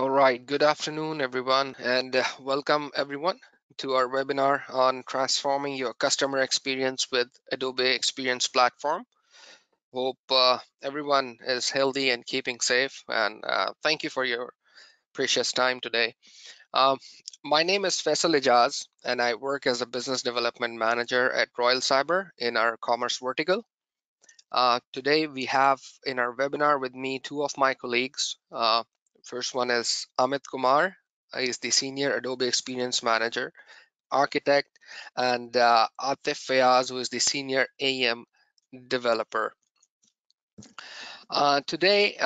All right, good afternoon, everyone, and welcome everyone to our webinar on transforming your customer experience with Adobe Experience Platform. Hope everyone is healthy and keeping safe, and thank you for your precious time today. Um, my name is Faisal Ijaz, and I work as a business development manager at Royal Cyber in our commerce vertical. Today we have in our webinar with me two of my colleagues. First one is Amit Kumar. He is the Senior Adobe Experience Manager, Architect, and Atif Fayaz, who is the Senior AM Developer. Today,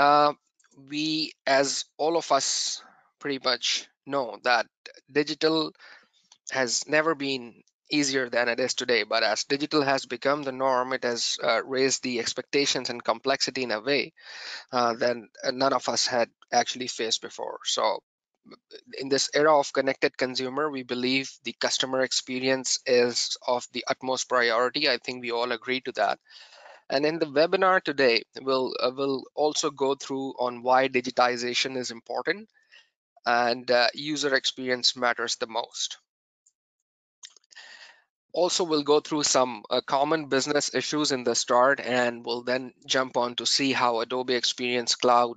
we, as all of us pretty much know, that digital has never been easier than it is today. But as digital has become the norm, it has raised the expectations and complexity in a way that none of us had actually faced before. So in this era of connected consumer, we believe the customer experience is of the utmost priority. I think we all agree to that. And in the webinar today, we'll also go through on why digitization is important and user experience matters the most. Also, we'll go through some common business issues in the start, and we'll then jump on to see how Adobe Experience Cloud,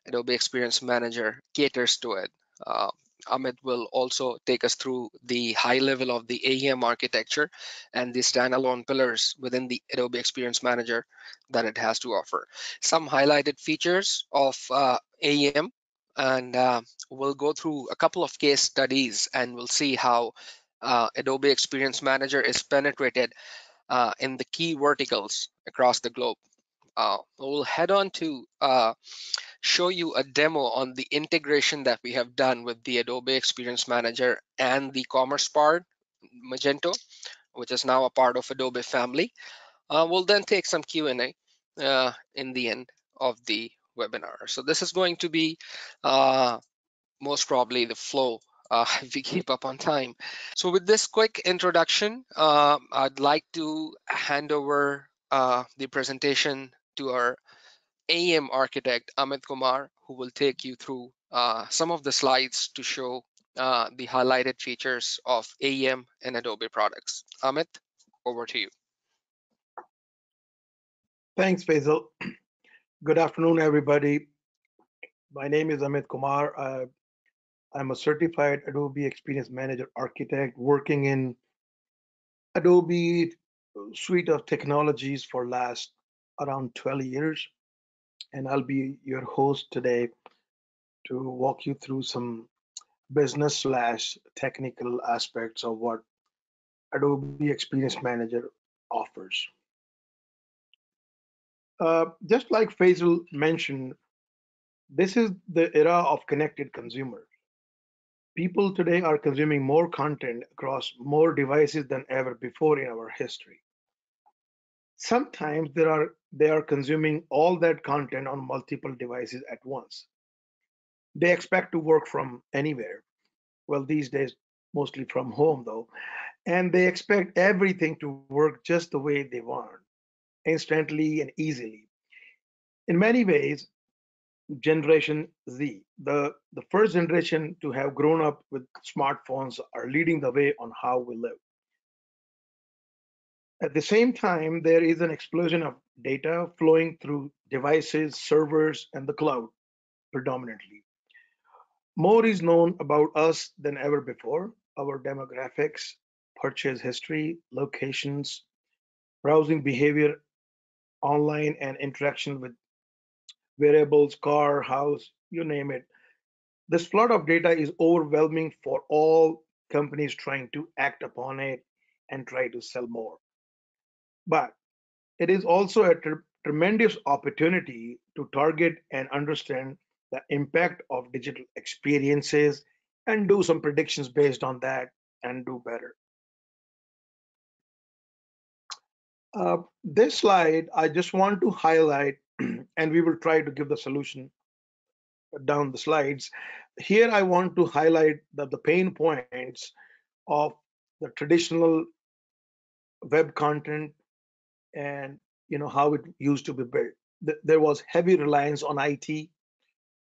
Adobe Experience Manager caters to it. Uh, Amit will also take us through the high level of the AEM architecture and the standalone pillars within the Adobe Experience Manager that it has to offer. Some highlighted features of AEM, and we'll go through a couple of case studies and we'll see how Adobe Experience Manager is penetrated in the key verticals across the globe. We'll head on to show you a demo on the integration that we have done with the Adobe Experience Manager and the Commerce part, Magento, which is now a part of Adobe family. We'll then take some Q&A in the end of the webinar. So this is going to be most probably the flow if we keep up on time. So with this quick introduction, I'd like to hand over the presentation to our AEM architect, Amit Kumar, who will take you through some of the slides to show the highlighted features of AEM and Adobe products. Amit, over to you. Thanks, Faisal. Good afternoon, everybody. My name is Amit Kumar. I'm a certified Adobe Experience Manager architect working in Adobe suite of technologies for last around 12 years. And I'll be your host today to walk you through some business slash technical aspects of what Adobe Experience Manager offers. Just like Faisal mentioned, this is the era of connected consumers. People today are consuming more content across more devices than ever before in our history. Sometimes they are consuming all that content on multiple devices at once. They expect to work from anywhere. Well, these days, mostly from home though, and they expect everything to work just the way they want, instantly and easily. In many ways, Generation Z, the first generation to have grown up with smartphones, are leading the way on how we live. At the same time, there is an explosion of data flowing through devices, servers, and the cloud predominantly. More is known about us than ever before: our demographics, purchase history, locations, browsing behavior online, and interaction with wearables, car, house, you name it. This flood of data is overwhelming for all companies trying to act upon it and try to sell more. But it is also a tremendous opportunity to target and understand the impact of digital experiences and do some predictions based on that and do better. This slide, I just want to highlight, and we will try to give the solution down the slides. Here, I want to highlight that the pain points of the traditional web content and how it used to be built. There was heavy reliance on IT,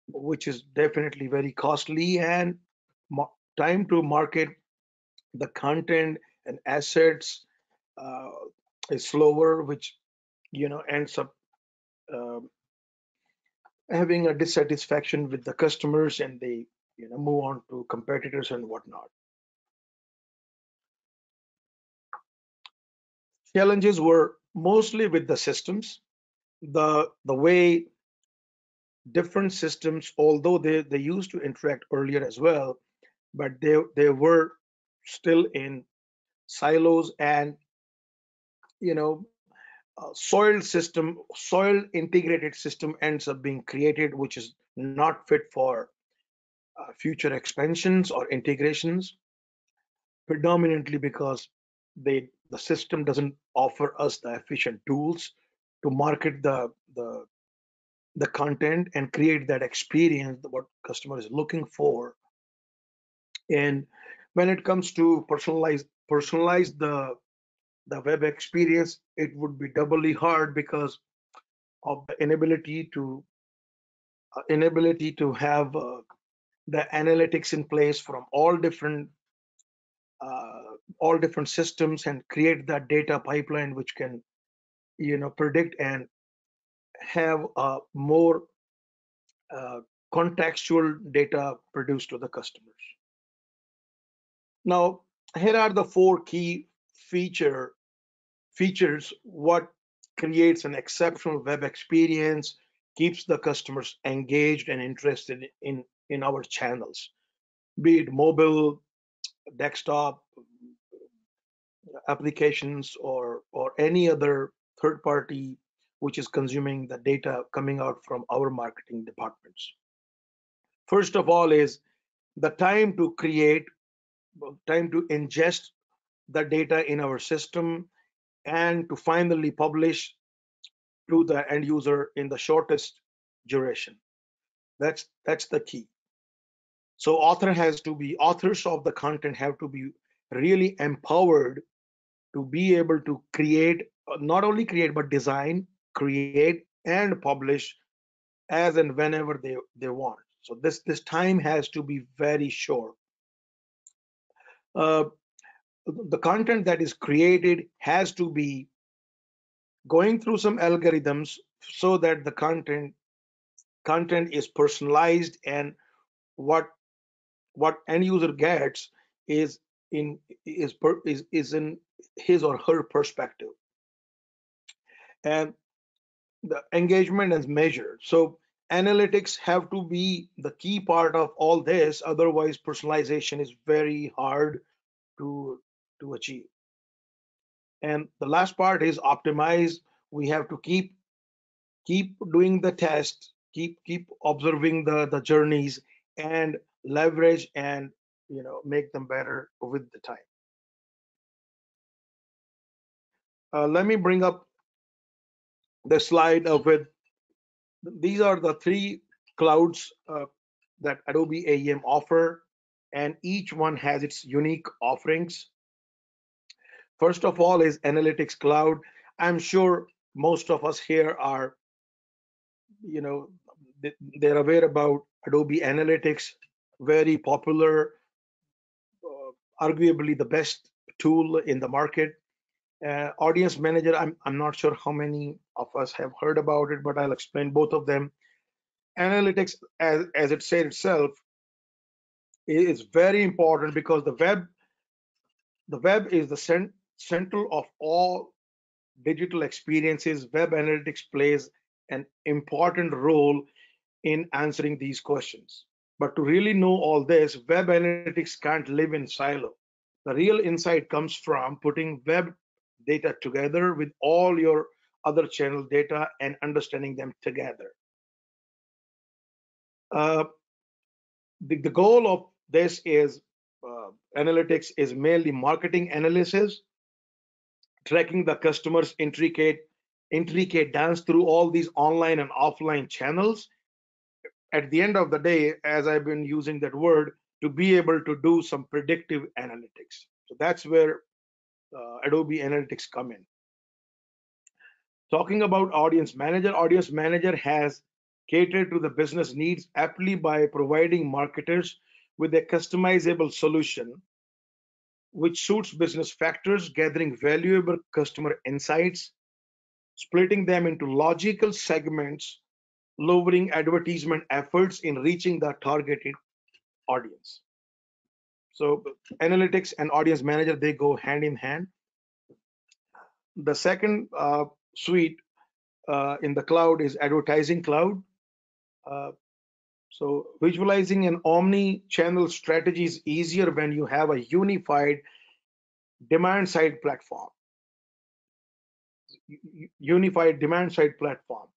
which is definitely very costly, and time to market the content and assets uh, is slower, which ends up uh, having a dissatisfaction with the customers, and they move on to competitors and whatnot. Challenges were mostly with the systems, the way different systems, although they used to interact earlier as well, but they were still in silos, and you know soil integrated system ends up being created, which is not fit for future expansions or integrations, predominantly because the system doesn't offer us the efficient tools to market the content and create that experience what customer is looking for. And when it comes to personalize the web experience, it would be doubly hard because of the inability to have the analytics in place from all different systems and create that data pipeline which can predict and have more uh, contextual data produced to the customers. Now, here are the four key features what creates an exceptional web experience, keeps the customers engaged and interested in our channels, be it mobile, desktop applications, or any other third party which is consuming the data coming out from our marketing departments. First of all is the time to ingest the data in our system and to finally publish to the end user in the shortest duration. That's the key. So authors of the content have to be really empowered to be able to create, not only create but design, create and publish as and whenever they want. So this time has to be very short. uh, the content that is created has to be going through some algorithms so that the content is personalized, and what end user gets is in his or her perspective, and the engagement is measured. So analytics have to be the key part of all this, otherwise personalization is very hard to achieve. And the last part is optimize. We have to keep doing the test, keep observing the journeys, and leverage and make them better with the time. Let me bring up the slide of it. These are the three clouds that Adobe AEM offer, and each one has its unique offerings. First of all is Analytics Cloud. I'm sure most of us here are, you know, they're aware about Adobe Analytics, very popular, arguably the best tool in the market. Audience Manager, I'm not sure how many of us have heard about it, but I'll explain both of them. Analytics, as it said itself, is very important because the web is the central of all digital experiences. Web analytics plays an important role in answering these questions. But to really know all this, web analytics can't live in silo. The real insight comes from putting web data together with all your other channel data and understanding them together. Uh, the goal of this is analytics is mainly marketing analysis, tracking the customer's intricate dance through all these online and offline channels. At the end of the day, as I've been using that word, to be able to do some predictive analytics. So that's where Adobe Analytics come in. Talking about Audience Manager has cater to the business needs aptly by providing marketers with a customizable solution which suits business factors, gathering valuable customer insights, splitting them into logical segments, lowering advertisement efforts in reaching the targeted audience. So analytics and audience manager, they go hand in hand. The second suite in the cloud is advertising cloud. Uh, so visualizing an omni-channel strategy is easier when you have a unified demand side platform. Unified demand side platform.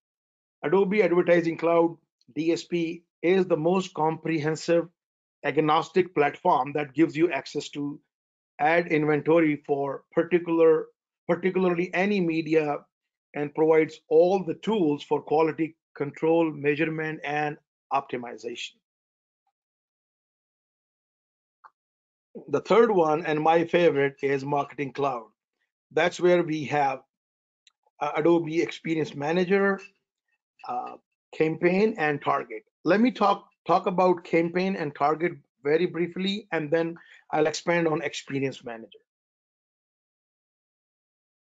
Adobe Advertising Cloud DSP is the most comprehensive agnostic platform that gives you access to ad inventory for particularly any media, and provides all the tools for quality control, measurement, and optimization. The third one, and my favorite, is Marketing Cloud. That's where we have Adobe Experience Manager, uh, Campaign, and Target. Let me talk about Campaign and Target very briefly, and then I'll expand on Experience Manager.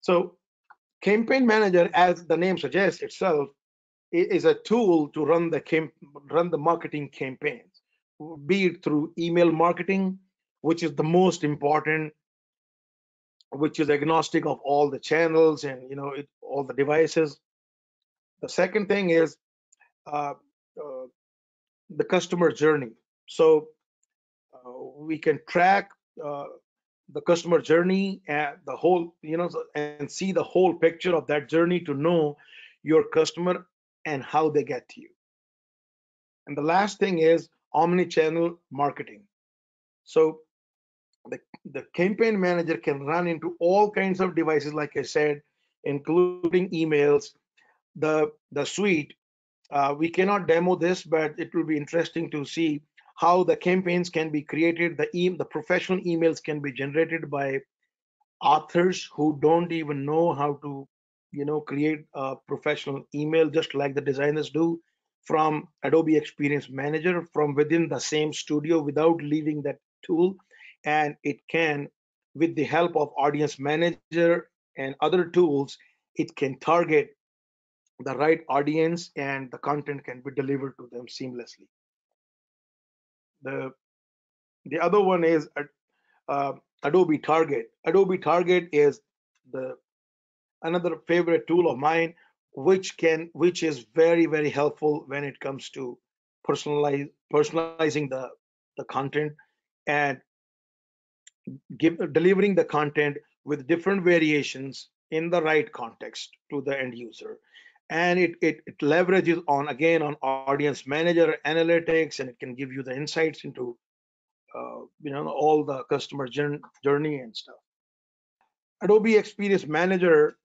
So Campaign Manager, as the name suggests itself, is a tool to run the marketing campaigns, be it through email marketing, which is the most important, which is agnostic of all the channels and all the devices. The second thing is uh, uh, the customer journey. So we can track uh, the customer journey and the whole, and see the whole picture of that journey to know your customer and how they get to you. And the last thing is omni-channel marketing. So the campaign manager can run into all kinds of devices, like I said, including emails. The suite, we cannot demo this, but it will be interesting to see how the campaigns can be created. The professional emails can be generated by authors who don't even know how to create a professional email, just like the designers do, from Adobe Experience Manager from within the same studio without leaving that tool. And it can, with the help of Audience Manager and other tools, it can target the right audience and the content can be delivered to them seamlessly. The the other one is uh, Adobe Target. Adobe Target is the another favorite tool of mine, which is very, very helpful when it comes to personalizing the content and delivering the content with different variations in the right context to the end user. And it leverages on, again, on Audience Manager analytics, and it can give you the insights into all the customer journey and stuff. Adobe Experience Manager,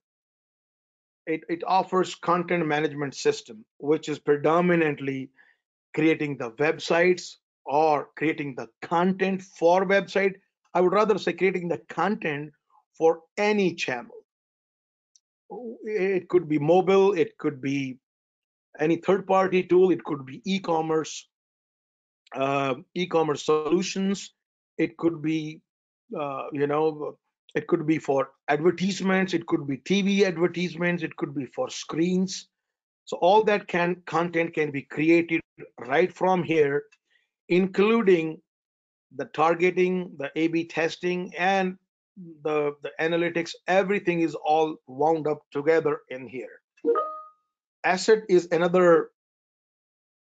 it offers content management system, which is predominantly creating the websites or creating the content for website. I would rather say creating the content for any channel. It could be mobile, it could be any third party tool, it could be e-commerce solutions, it could be it could be for advertisements, it could be TV advertisements, it could be for screens. So all that content can be created right from here, including the targeting, the A/B testing, and the analytics. Everything is all wound up together in here. Asset is another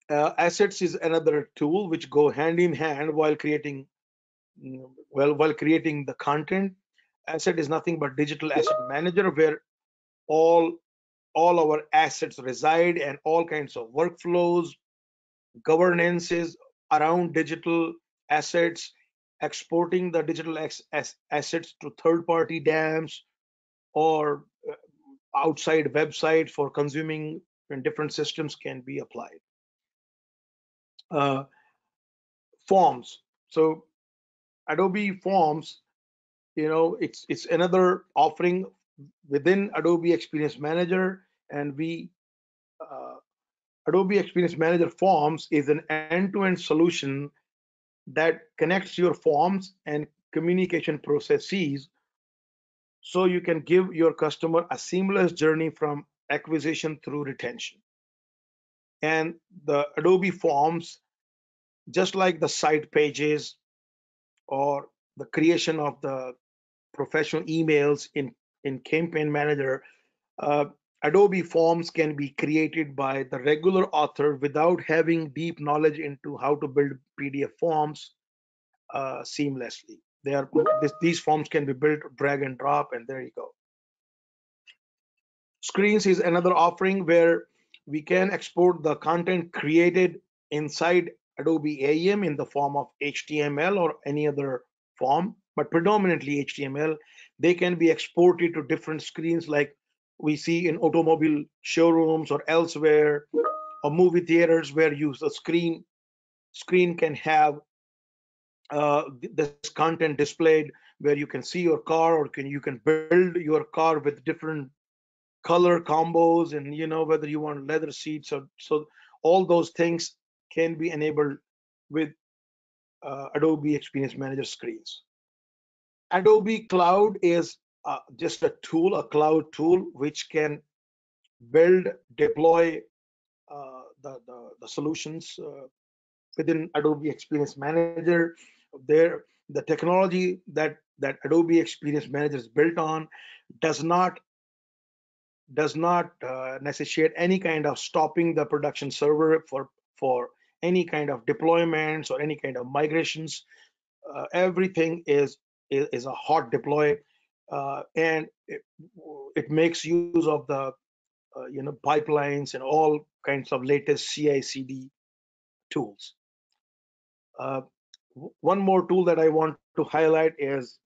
Assets is another tool which go hand in hand while creating, while creating the content. Asset is nothing but digital asset manager, where all all our assets reside, and all kinds of workflows, governances around digital assets, exporting the digital assets to third party dams or outside websites for consuming when different systems can be applied. Uh, Forms. So Adobe Forms, it's another offering within Adobe Experience Manager, and we uh, Adobe Experience Manager Forms is an end-to-end solution that connects your forms and communication processes so you can give your customer a seamless journey from acquisition through retention. And the Adobe Forms, just like the site pages or the creation of the professional emails in Campaign Manager, uh, Adobe Forms can be created by the regular author without having deep knowledge into how to build PDF forms seamlessly. These forms can be built, drag and drop, and there you go. Screens is another offering where we can export the content created inside Adobe AEM in the form of HTML or any other form, but predominantly HTML. They can be exported to different screens like we see in automobile showrooms or elsewhere, or movie theaters where you the screen can have this content displayed where you can see your car or you can build your car with different color combos, and whether you want leather seats or so, all those things can be enabled with Adobe Experience Manager screens. Adobe Cloud is just a tool, a cloud tool, which can build, deploy the solutions within Adobe Experience Manager. There, the technology that Adobe Experience Manager is built on does not necessitate any kind of stopping the production server for any kind of deployments or any kind of migrations. Everything is a hot deploy, and it makes use of the pipelines and all kinds of latest CI/CD tools. Uh, One more tool that I want to highlight is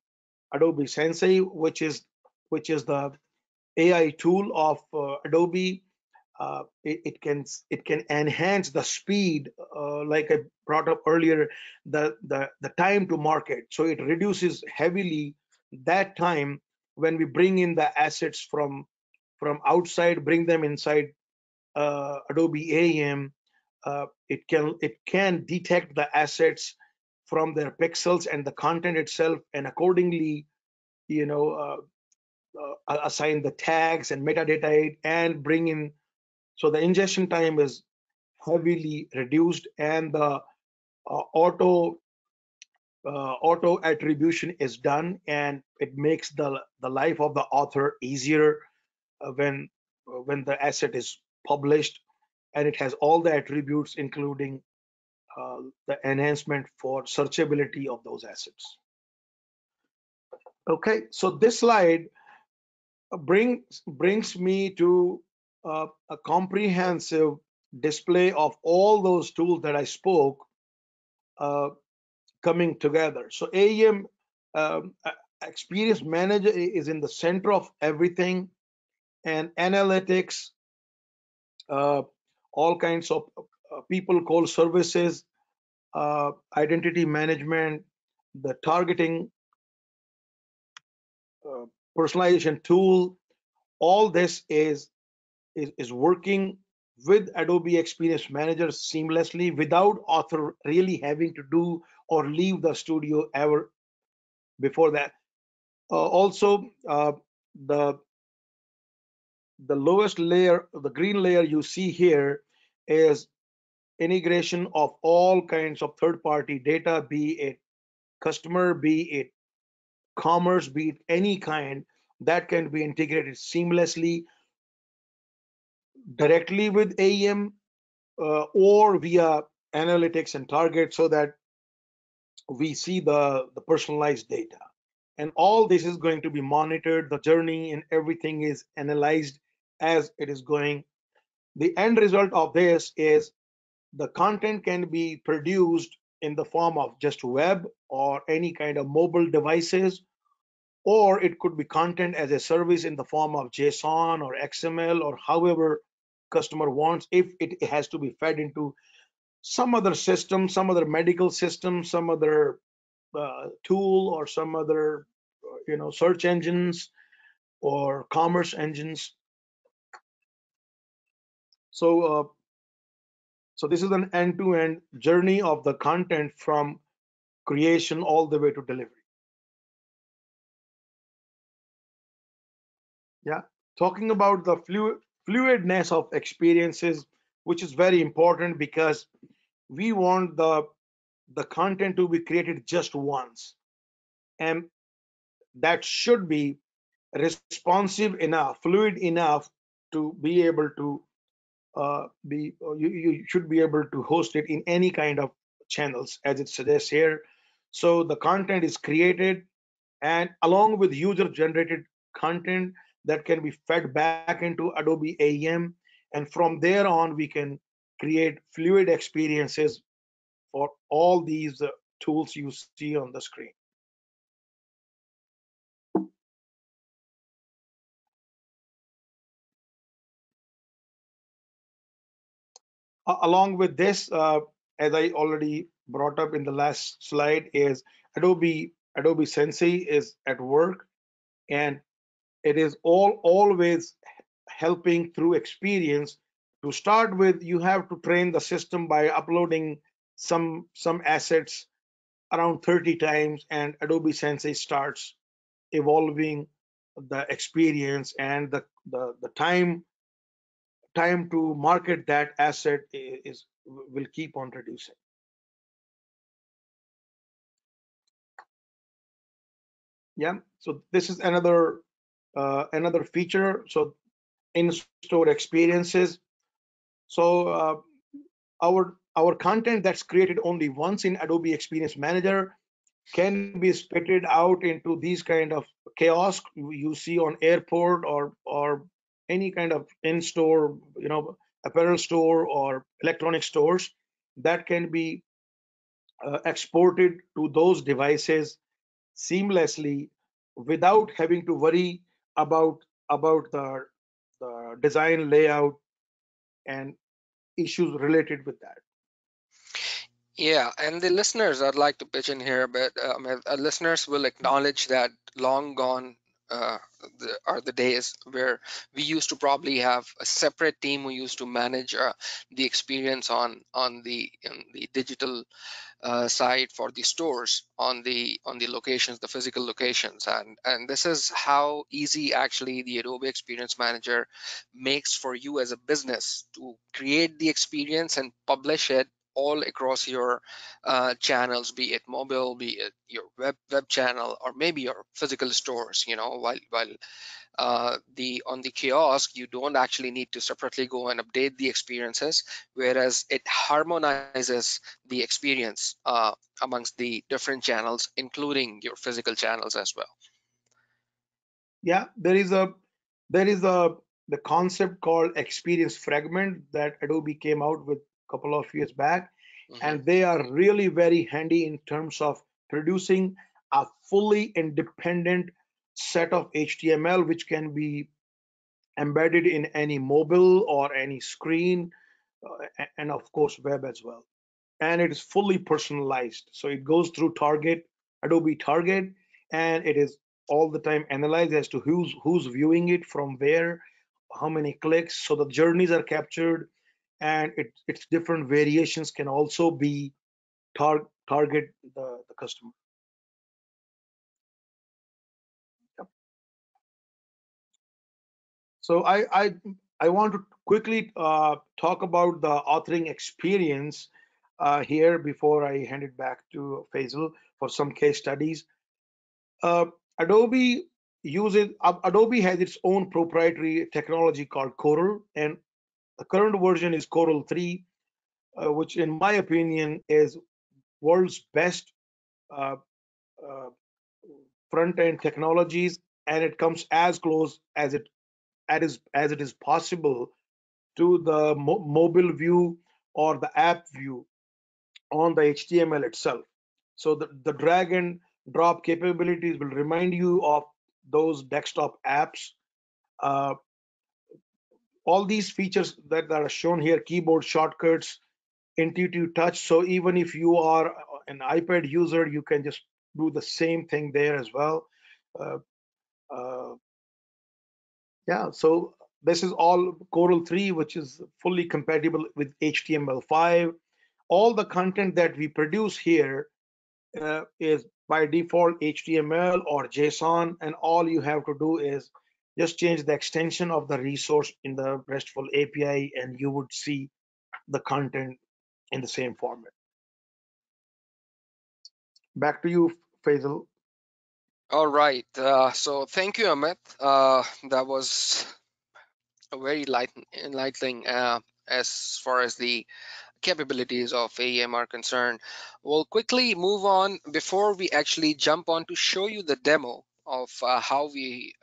Adobe Sensei, which is the AI tool of Adobe. It can enhance the speed, like I brought up earlier, the time to market. So it reduces heavily that time when we bring in the assets from outside, bring them inside Adobe AEM. It can detect the assets from their pixels and the content itself, and accordingly, you know, assign the tags and metadata and bring in. So the ingestion time is heavily reduced, and the auto attribution is done, and it makes the life of the author easier when the asset is published, and it has all the attributes, including the enhancement for searchability of those assets. Okay, so this slide brings me to a comprehensive display of all those tools that I spoke uh, coming together. So AEM, Experience Manager, is in the center of everything, and analytics, uh, all kinds of people call services, identity management, the targeting, uh, personalization tool. All this is working with Adobe Experience Manager seamlessly without author really having to do or leave the studio ever before that. Also, the the lowest layer, the green layer you see here, is integration of all kinds of third-party data, be it customer, be it commerce, be it any kind, that can be integrated seamlessly directly with AEM, or via analytics and target, so that we see the personalized data. And all this is going to be monitored, the journey and everything is analyzed as it is going. The end result of this is the content can be produced in the form of just web or any kind of mobile devices, or it could be content as a service in the form of JSON or XML or however customer wants, if it has to be fed into some other system, some other medical system, some other tool, or some other search engines or commerce engines. So So this is an end-to-end journey of the content from creation all the way to delivery. Yeah, talking about the fluidness of experiences, which is very important because we want the content to be created just once, and that should be responsive enough, fluid enough to be able to you should be able to host it in any kind of channels as it suggests here. So the content is created, and along with user generated content that can be fed back into Adobe AEM, and from there on we can create fluid experiences for all these tools you see on the screen. Along with this, as I already brought up in the last slide, is Adobe Sensei is at work, and it is always helping through experience. To start with, you have to train the system by uploading some assets around 30 times, and Adobe Sensei starts evolving the experience, and the time to market that asset is will keep on reducing. Yeah, so this is another feature. So in-store experiences. So our content that's created only once in Adobe Experience Manager can be spitted out into these kind of kiosks you see on airport or any kind of in-store, apparel store or electronic stores, that can be exported to those devices seamlessly without having to worry about the design layout and issues related with that. Yeah, and the listeners, I'd like to pitch in here, but listeners will acknowledge that long gone are the days where we used to probably have a separate team who used to manage the experience on the digital site for the stores on the locations, the physical locations, and this is how easy actually the Adobe Experience Manager makes for you as a business to create the experience and publish it all across your channels, be it mobile, be it your web channel, or maybe your physical stores. While the on the kiosk, you don't actually need to separately go and update the experiences, whereas it harmonizes the experience amongst the different channels, including your physical channels as well. Yeah, there is a the concept called experience fragment that Adobe came out with a couple of years back, Hmm. and they are really very handy in terms of producing a fully independent set of HTML which can be embedded in any mobile or any screen, and of course web as well. And it is fully personalized. So it goes through Adobe Target, and it is all the time analyzed as to who's viewing it from where, how many clicks. So the journeys are captured, and its different variations can also be target the customer. So I want to quickly talk about the authoring experience here before I hand it back to Faisal for some case studies. Uh, Adobe Adobe has its own proprietary technology called Coral, and the current version is Coral 3, which in my opinion is world's best uh, uh, front-end technologies, and it comes as close as it is possible to the mobile view or the app view on the HTML itself. So the drag and drop capabilities will remind you of those desktop apps. Uh, all these features that are shown here, keyboard shortcuts, intuitive touch. So even if you are an iPad user, you can just do the same thing there as well. Uh, uh, yeah, so This is all Coral 3, which is fully compatible with HTML5. All the content that we produce here is by default HTML or JSON, and all you have to do is just change the extension of the resource in the RESTful API, and you would see the content in the same format. Back to you, Faisal. All right. So thank you, Amit. That was a very enlightening as far as the capabilities of AEM are concerned. We'll quickly move on before we actually jump on to show you the demo of how we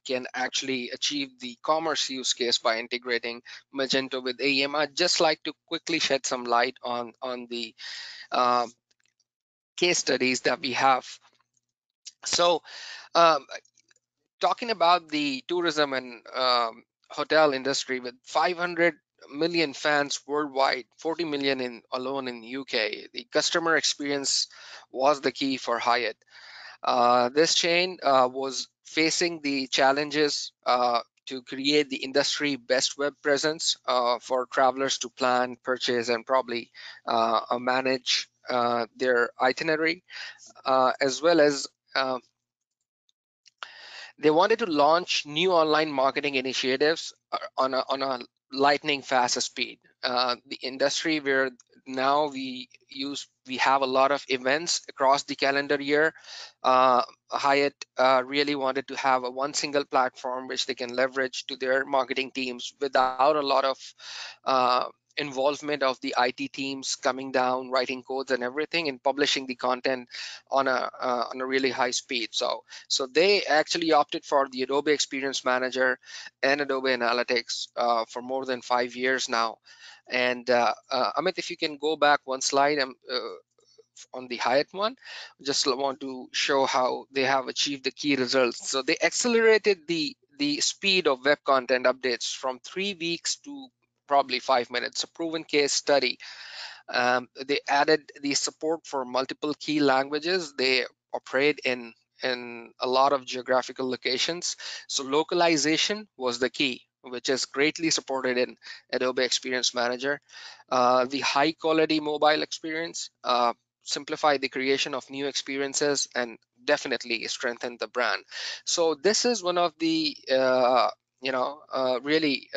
can actually achieve the commerce use case by integrating Magento with AEM. I'd just like to quickly shed some light on the uh, case studies that we have. So, um, talking about the tourism and hotel industry with 500 million fans worldwide, 40 million in alone in the UK, the customer experience was the key for Hyatt. This chain was facing the challenges to create the industry best web presence for travelers to plan, purchase, and probably manage their itinerary, as well as they wanted to launch new online marketing initiatives on a lightning fast speed. The industry where now we have a lot of events across the calendar year. Hyatt really wanted to have a one single platform which they can leverage to their marketing teams without a lot of uh, involvement of the IT teams coming down, writing codes and everything, and publishing the content on a really high speed. So they actually opted for the Adobe Experience Manager and Adobe Analytics for more than 5 years now. And Amit, if you can go back one slide on the Hyatt one, just want to show how they have achieved the key results. So they accelerated the speed of web content updates from 3 weeks to probably 5 minutes. A proven case study. They added the support for multiple key languages. They operate in a lot of geographical locations. So localization was the key, which is greatly supported in Adobe Experience Manager. The high quality mobile experience simplify the creation of new experiences and definitely strengthen the brand. So this is one of the really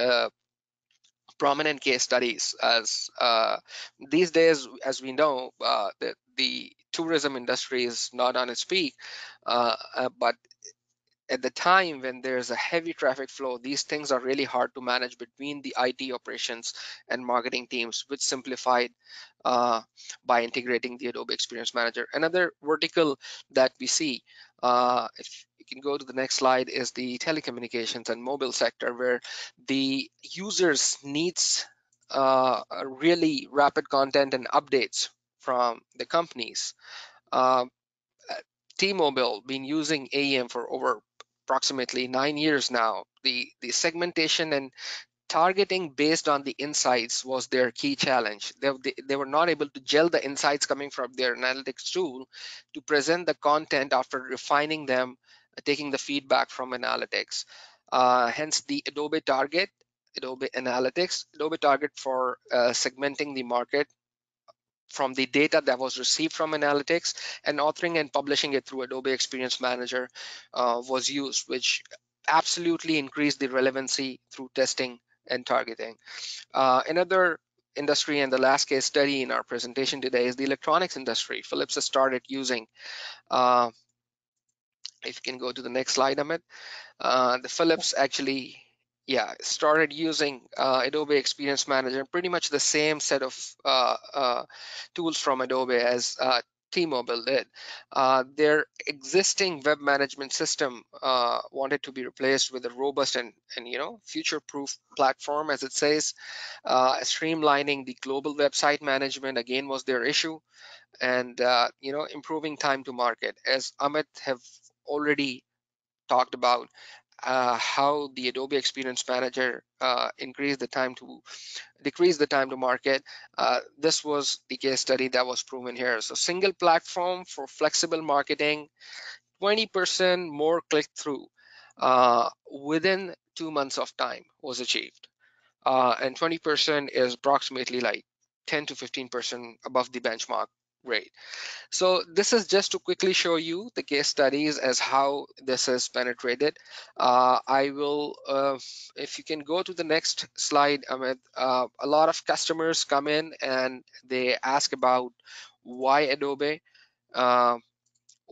prominent case studies as these days, as we know, the tourism industry is not on its peak, but at the time when there's a heavy traffic flow, these things are really hard to manage between the IT operations and marketing teams, which simplified uh, by integrating the Adobe Experience Manager. Another vertical that we see, if you can go to the next slide, is the telecommunications and mobile sector, where the users needs a really rapid content and updates from the companies. Uh, T-Mobile been using AEM for over approximately 9 years now. The segmentation and targeting based on the insights was their key challenge. They were not able to gel the insights coming from their analytics tool to present the content after refining them, taking the feedback from analytics. Hence the Adobe Target, Adobe Analytics, Adobe Target for segmenting the market from the data that was received from analytics, and authoring and publishing it through Adobe Experience Manager was used, which absolutely increased the relevancy through testing and targeting. Another industry, and the last case study in our presentation today, is the electronics industry. Philips has started using, uh, if you can go to the next slide, Amit, the Philips actually, yeah, started using Adobe Experience Manager, pretty much the same set of tools from Adobe as T-Mobile did. Their existing web management system wanted to be replaced with a robust and future-proof platform, as it says. Streamlining the global website management again was their issue, and improving time to market, as Amit have already talked about how the Adobe Experience Manager decrease the time to market. This was the case study that was proven here. So single platform for flexible marketing, 20% more click through within 2 months of time was achieved. And 20% is approximately like 10 to 15% above the benchmark rate. So this is just to quickly show you the case studies as how this is penetrated. I will, if you can go to the next slide, Amit, a lot of customers come in and they ask about why Adobe. Uh,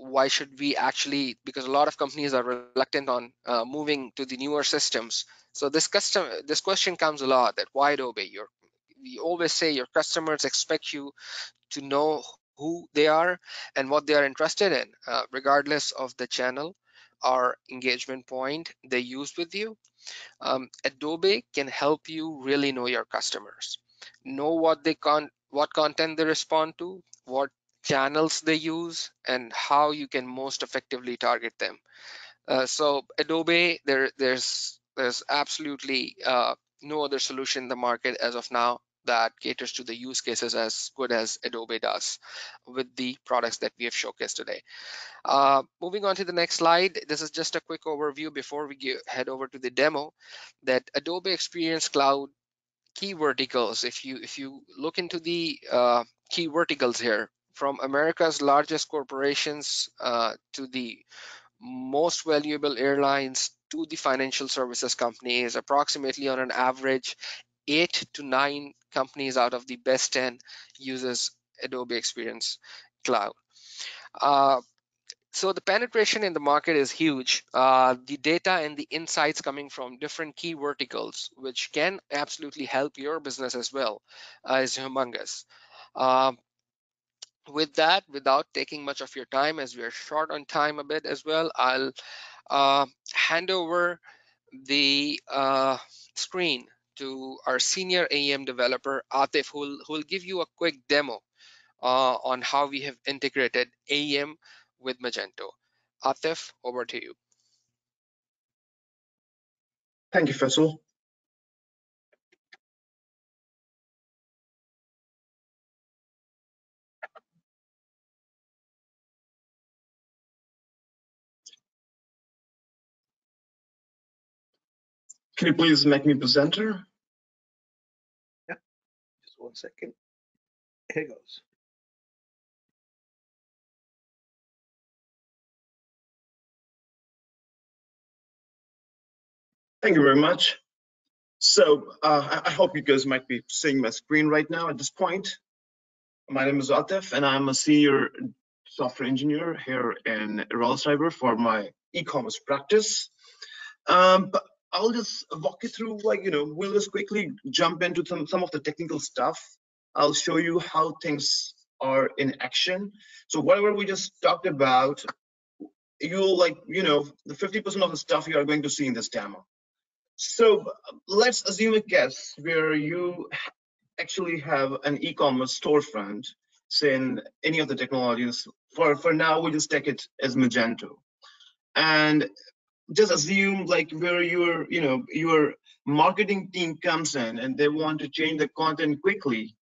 why should we actually, because a lot of companies are reluctant on moving to the newer systems. So this question comes a lot, that why Adobe? We always say your customers expect you to know who they are and what they are interested in, regardless of the channel or engagement point they use with you. Adobe can help you really know your customers, know what content they respond to, what channels they use, and how you can most effectively target them. So Adobe, there's absolutely no other solution in the market as of now that caters to the use cases as good as Adobe does with the products that we have showcased today. Moving on to the next slide, this is just a quick overview before we head over to the demo. That Adobe Experience Cloud key verticals. If you look into the key verticals here, from America's largest corporations to the most valuable airlines to the financial services companies, approximately on an average, 8 to 9 companies out of the best 10 uses Adobe Experience Cloud. Uh, so the penetration in the market is huge. The data and the insights coming from different key verticals, which can absolutely help your business as well, is humongous. Uh, with that, without taking much of your time, as we are short on time a bit as well, I'll hand over the screen to our senior AEM developer, Atif, who will give you a quick demo on how we have integrated AEM with Magento. Atif, over to you. Thank you, Faisal. Can you please make me presenter? Yeah, just 1 second. Here goes. Thank you very much. So I hope you guys might be seeing my screen right now at this point. My name is Atif, and I'm a senior software engineer here in Royal Cyber for my e-commerce practice. But I'll just walk you through, we'll just quickly jump into some of the technical stuff. I'll show you how things are in action. So whatever we just talked about, you'll the 50% of the stuff you are going to see in this demo. So let's assume a case where you actually have an e-commerce storefront, say in any of the technologies. For now, we just take it as Magento. And just assume like where your marketing team comes in and they want to change the content quickly,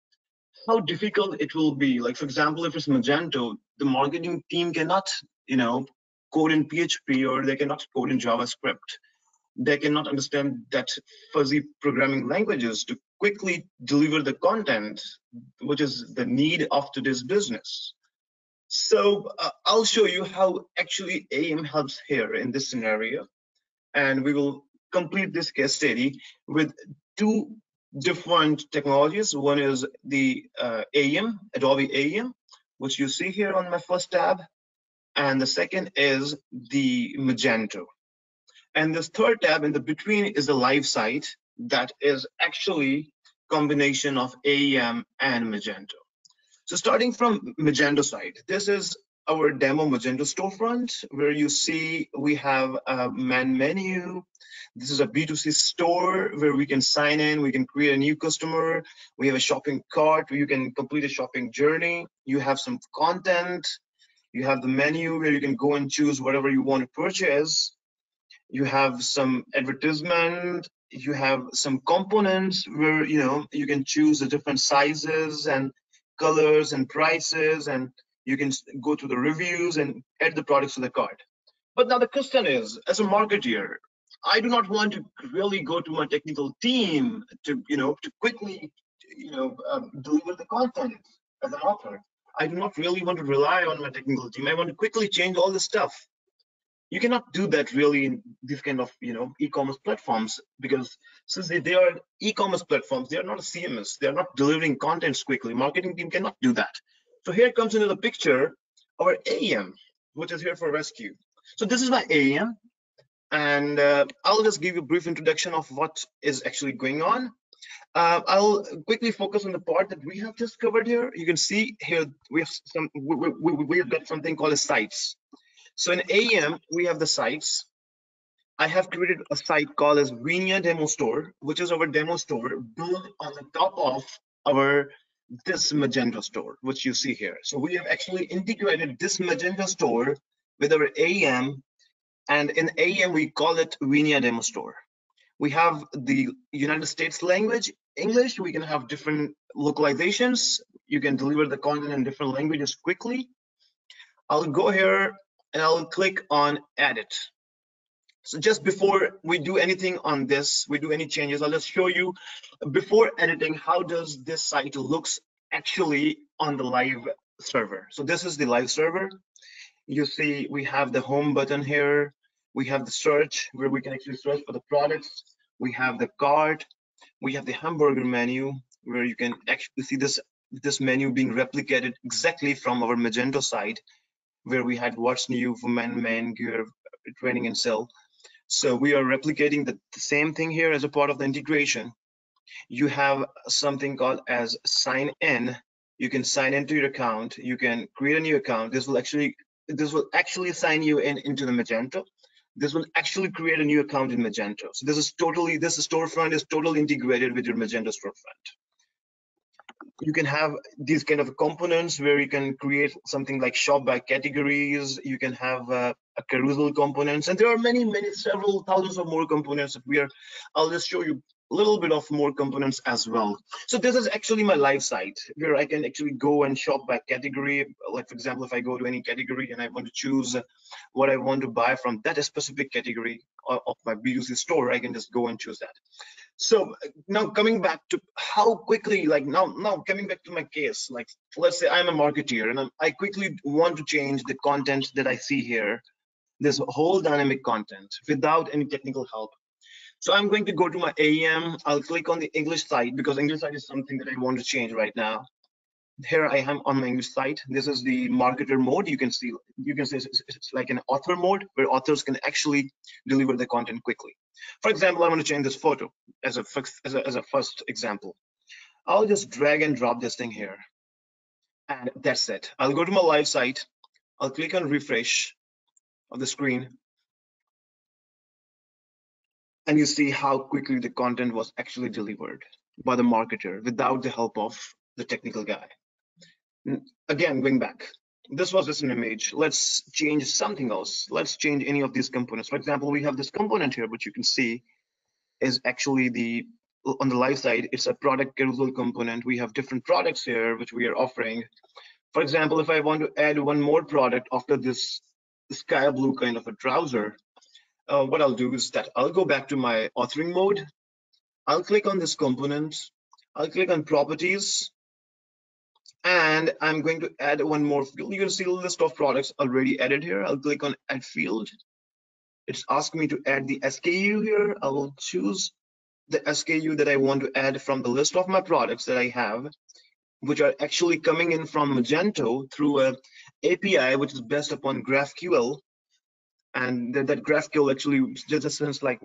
how difficult it will be. Like, for example, if it's Magento, the marketing team cannot, code in PHP, or they cannot code in JavaScript. They cannot understand that fuzzy programming languages to quickly deliver the content, which is the need of today's business. So I'll show you how actually AEM helps here in this scenario. And we will complete this case study with two different technologies. One is the AEM, Adobe AEM, which you see here on my first tab. And the second is the Magento. And this third tab in the between is the live site that is actually combination of AEM and Magento. So starting from Magento side, this is our demo Magento storefront, where you see we have a man menu. This is a B2C store where we can sign in, we can create a new customer. We have a shopping cart where you can complete a shopping journey. You have some content. You have the menu where you can go and choose whatever you want to purchase. You have some advertisement. You have some components where you can choose the different sizes and colors and prices, and you can go to the reviews and add the products to the cart. But now the question is, as a marketeer, I do not want to really go to my technical team to, to quickly, deliver the content as an author. I do not really want to rely on my technical team. I want to quickly change all this stuff. You cannot do that really in this kind of, e-commerce platforms, because since they are e-commerce platforms, they are not a CMS. They are not delivering contents quickly. Marketing team cannot do that. So here comes into the picture our AEM, which is here for rescue. So this is my AEM. And I'll just give you a brief introduction of what is actually going on. I'll quickly focus on the part that we have just covered here. You can see here we have got something called as sites. So in AEM, we have the sites. I have created a site called as Venia Demo Store, which is our demo store built on the top of our this Magento store, which you see here. So we have actually integrated this Magento store with our AEM, and in AEM we call it Venia Demo Store. We have the United States language, English. We can have different localizations. You can deliver the content in different languages quickly. I'll go here and I'll click on edit. So just before we do anything on this, we do any changes, I'll just show you before editing, how does this site looks actually on the live server. So this is the live server. You see we have the home button here. We have the search where we can actually search for the products. We have the cart. We have the hamburger menu where you can actually see this menu being replicated exactly from our Magento site, where we had what's new for men, gear, training and sell. So we are replicating the same thing here as a part of the integration. You have something called as sign in. You can sign into your account. You can create a new account. This will actually sign you into the Magento. This will actually create a new account in Magento. So this storefront is totally integrated with your Magento storefront. You can have these kind of components where you can create something like shop by categories. You can have a carousel components, and there are several thousands of more components that I'll just show you a little bit of more components as well. So this is actually my live site where I can actually go and shop by category. Like for example, if I go to any category and I want to choose what I want to buy from that specific category of my B2C store, I can just go and choose that. So now coming back to how quickly, like now coming back to my case, like let's say I'm a marketeer and I quickly want to change the content that I see here, this whole dynamic content without any technical help. So I'm going to go to my AEM. I'll click on the English site because English site is something that I want to change right now. Here I am on my English site. This is the marketer mode. You can see it's like an author mode where authors can actually deliver the content quickly. For example, I want to change this photo as a first example. I'll just drag and drop this thing here, and that's it. I'll go to my live site. I'll click on refresh of the screen, and you see how quickly the content was actually delivered by the marketer without the help of the technical guy. Again, going back, this was just an image. Let's change something else. Let's change any of these components. For example, we have this component here, which you can see is actually on the live side, it's a product carousel component. We have different products here, which we are offering. For example, if I want to add one more product after this sky blue kind of a trouser, what I'll do is that I'll go back to my authoring mode. I'll click on this component. I'll click on properties. And I'm going to add one more field. You can see a list of products already added here. I'll click on add field. It's asking me to add the SKU here. I will choose the SKU that I want to add from the list of my products that I have, which are actually coming in from Magento through a API, which is based upon GraphQL. And that GraphQL actually, just since like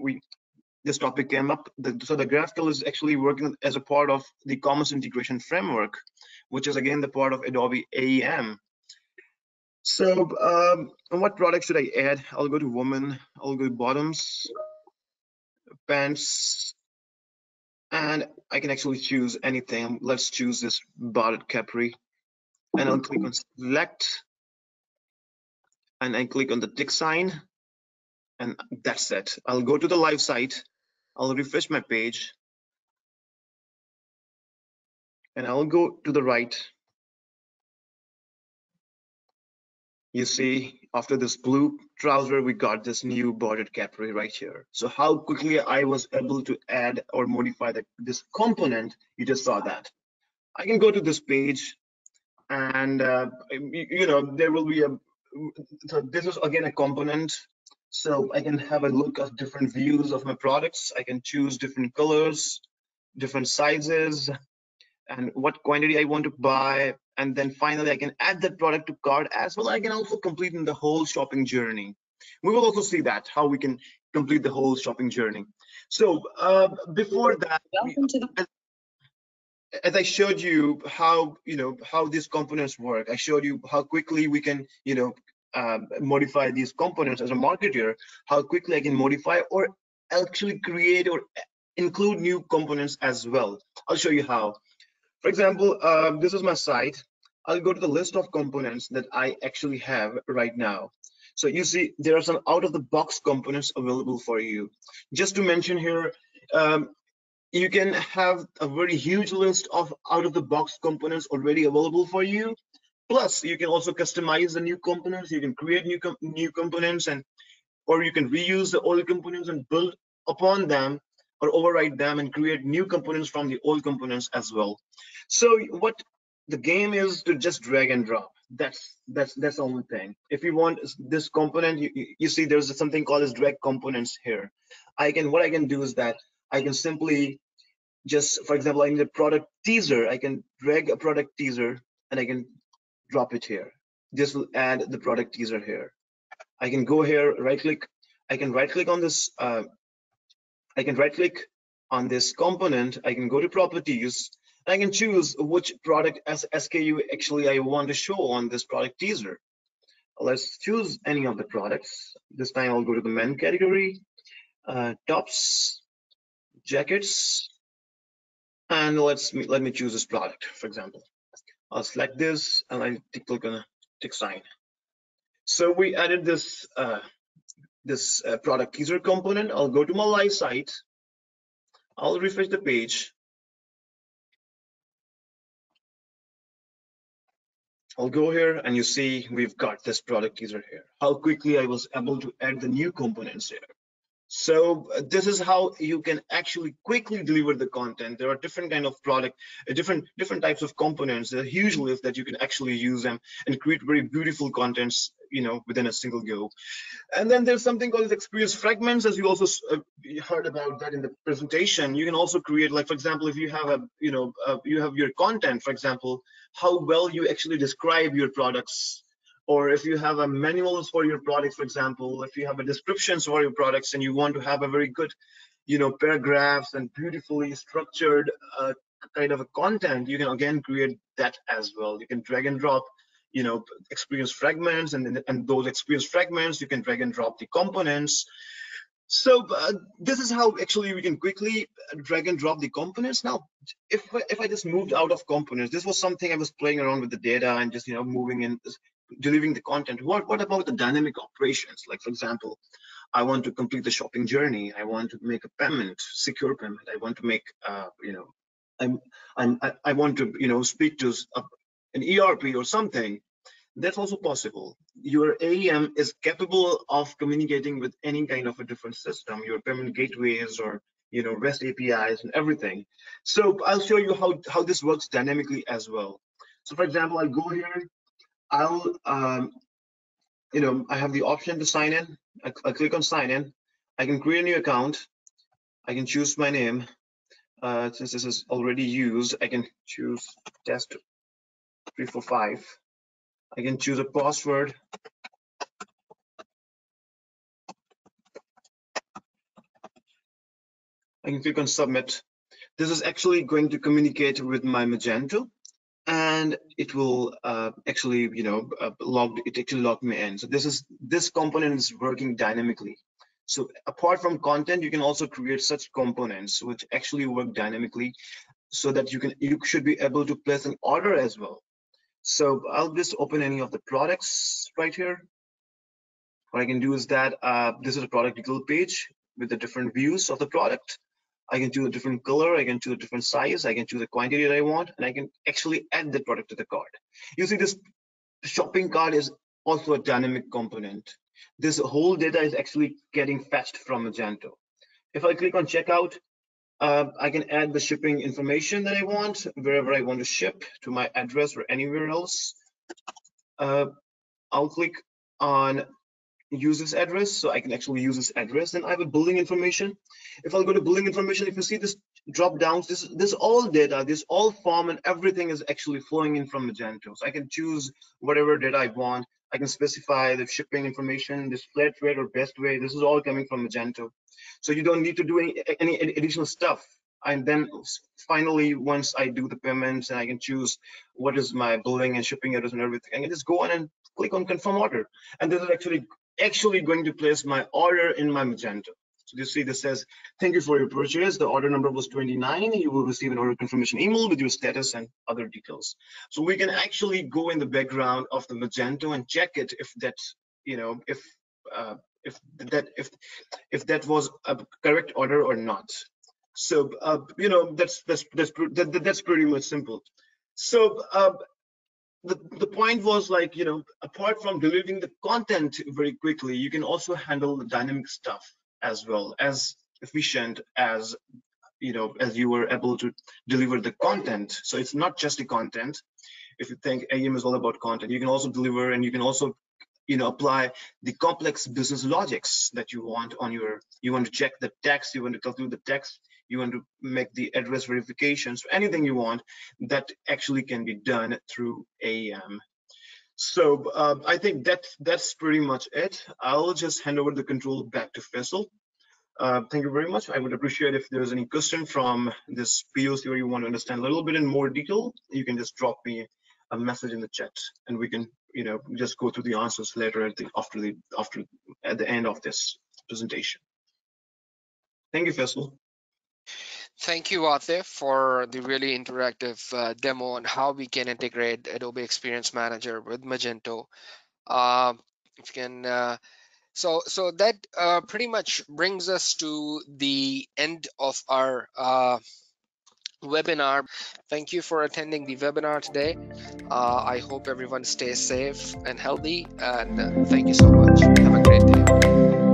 this topic came up, so the GraphQL is actually working as a part of the commerce integration framework, which is again the part of Adobe AEM. So what product should I add? I'll go to woman, I'll go to bottoms, pants, and I can actually choose anything. Let's choose this barred capri, and I'll click on select, and I click on the tick sign, and that's it. I'll go to the live site, I'll refresh my page, and I'll go to the right. You see after this blue trouser, we got this new bordered capri right here. So how quickly I was able to add or modify this component, you just saw that. I can go to this page and there will be so this is again a component. So I can have a look at different views of my products. I can choose different colors, different sizes, and what quantity I want to buy. And then finally, I can add that product to cart as well. I can also complete in the whole shopping journey. We will also see that, how we can complete the whole shopping journey. So before that, as I showed you how how these components work, I showed you how quickly we can modify these components as a marketer, how quickly I can modify or actually create or include new components as well. I'll show you how. For example, this is my site. I'll go to the list of components that I actually have right now. So you see there are some out-of-the-box components available for you. Just to mention here, you can have a very huge list of out-of-the-box components already available for you. Plus, you can also customize the new components. You can create new components, and or you can reuse the old components and build upon them or override them and create new components from the old components as well. So what the game is to just drag and drop. That's the only thing. If you want this component, you see there's something called as drag components here. What I can do is that I can simply just, for example, I need a product teaser. I can drag a product teaser and I can drop it here. This will add the product teaser here. I can go here, right click. I can right click on this. I can right click on this component. I can go to properties. I can choose which product as SKU actually I want to show on this product teaser. Let's choose any of the products. This time I'll go to the men category, tops, jackets, and let me choose this product, for example. I'll select this and I click on a tick sign. So we added this product teaser component. I'll go to my live site. I'll refresh the page. I'll go here and you see we've got this product teaser here. How quickly I was able to add the new components here. So this is how you can actually quickly deliver the content. There are different kind of product, different types of components. There's a huge list that you can actually use them and create very beautiful contents, within a single go. And then there's something called experience fragments, as you also heard about that in the presentation. You can also create, like, for example, if you have you have your content, for example, how well you actually describe your products, or if you have a manuals for your products, for example, if you have a descriptions for your products and you want to have a very good, paragraphs and beautifully structured kind of a content, you can again create that as well. You can drag and drop experience fragments, and those experience fragments you can drag and drop the components. So this is how actually we can quickly drag and drop the components. Now if I just moved out of components, this was something I was playing around with the data and just moving in, delivering the content. What about the dynamic operations? Like, for example, I want to complete the shopping journey, I want to make a payment, secure payment, I want to make I want to speak to an ERP or something. That's also possible. Your AEM is capable of communicating with any kind of a different system, your payment gateways or REST APIs and everything. So I'll show you how this works dynamically as well. So for example, I'll go here. I'll I have the option to sign in. I click on sign in. I can create a new account. I can choose my name. Since this is already used, I can choose test 345. I can choose a password. I can click on submit. This is actually going to communicate with my Magento, and it will actually log me in. So this component is working dynamically. So apart from content, you can also create such components which actually work dynamically, so that you should be able to place an order as well. So I'll just open any of the products right here. What I can do is that this is a product detail page with the different views of the product. I can choose a different color, I can choose a different size, I can choose the quantity that I want, and I can actually add the product to the cart. You see, this shopping cart is also a dynamic component. This whole data is actually getting fetched from Magento. If I click on checkout, I can add the shipping information that I want, wherever I want to ship, to my address or anywhere else. I'll click on use this address, so I can actually use this address. Then I have a billing information. If I'll go to billing information, if you see this drop downs, this all data, this all form and everything is actually flowing in from Magento. So I can choose whatever data I want. I can specify the shipping information, this flat rate or best rate. This is all coming from Magento. So you don't need to do any additional stuff. And then finally, once I do the payments and I can choose what is my billing and shipping address and everything, I can just go on and click on confirm order. And this is actually going to place my order in my Magento. So you see this says, thank you for your purchase. The order number was 29. You will receive an order confirmation email with your status and other details. So we can actually go in the background of the Magento and check it if that's, you know, if that was a correct order or not. So you know, that's pretty much simple. So the point was, like, you know, apart from delivering the content very quickly, you can also handle the dynamic stuff as well, as efficient as, you know, as you were able to deliver the content. So it's not just the content. If you think AEM is all about content, you can also deliver, and you can also, you know, apply the complex business logics that you want on your, you want to check the text, you want to calculate the text, you want to make the address verifications, anything you want, that actually can be done through AEM. So I think that's pretty much it. I'll just hand over the control back to Faisal. Thank you very much. I would appreciate if there's any question from this POC or you want to understand a little bit in more detail, you can just drop me a message in the chat, and we can, you know, just go through the answers later at the end of this presentation. Thank you, Faisal. Thank you, Atif, for the really interactive demo on how we can integrate Adobe Experience Manager with Magento. If you can, so that pretty much brings us to the end of our webinar. Thank you for attending the webinar today. I hope everyone stays safe and healthy, and thank you so much. Have a great day.